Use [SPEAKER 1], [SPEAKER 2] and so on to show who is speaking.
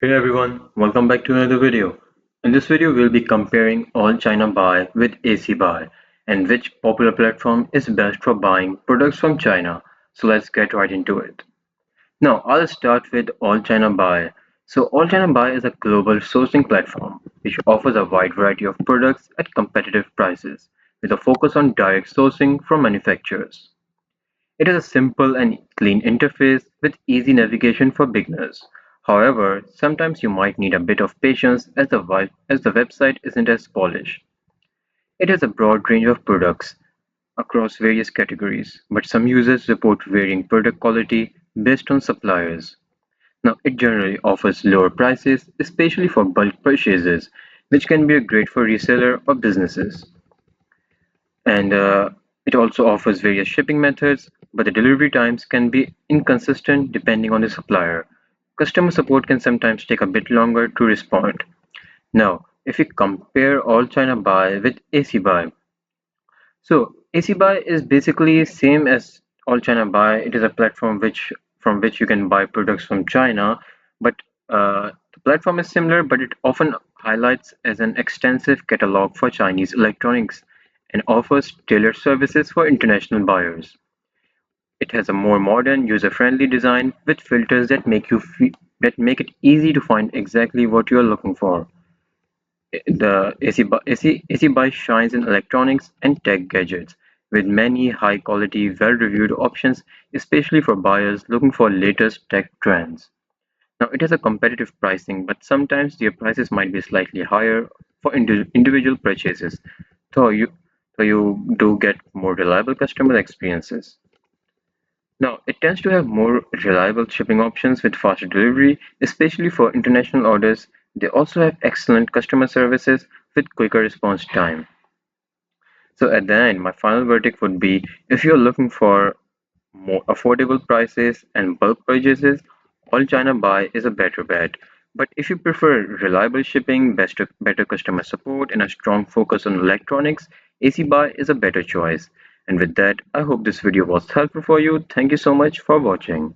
[SPEAKER 1] Hey everyone, welcome back to another video. In this video, we'll be comparing All China Buy with AC Buy and which popular platform is best for buying products from China. So let's get right into it. Now, I'll start with All China Buy. So, All China Buy is a global sourcing platform which offers a wide variety of products at competitive prices with a focus on direct sourcing from manufacturers. It is a simple and clean interface with easy navigation for beginners. However, sometimes you might need a bit of patience as the website isn't as polished. It has a broad range of products across various categories, but some users report varying product quality based on suppliers. Now, it generally offers lower prices, especially for bulk purchases, which can be great for reseller or businesses. And it also offers various shipping methods, but the delivery times can be inconsistent depending on the supplier. Customer support can sometimes take a bit longer to respond. Now, if we compare All China Buy with AC Buy, so AC Buy is basically same as All China Buy. It is a platform from which you can buy products from China, but the platform is similar, but it often highlights as an extensive catalog for Chinese electronics and offers tailored services for international buyers. It has a more modern, user-friendly design with filters that make it easy to find exactly what you are looking for. The AC Buy shines in electronics and tech gadgets, with many high-quality, well-reviewed options, especially for buyers looking for latest tech trends. Now, it has a competitive pricing, but sometimes their prices might be slightly higher for individual purchases, though you, though you do get more reliable customer experiences. Now, it tends to have more reliable shipping options with faster delivery, especially for international orders. They also have excellent customer services with quicker response time. So at the end, my final verdict would be if you're looking for more affordable prices and bulk purchases, All China Buy is a better bet. But if you prefer reliable shipping, better customer support, and a strong focus on electronics, AC Buy is a better choice. And with that, I hope this video was helpful for you. Thank you so much for watching.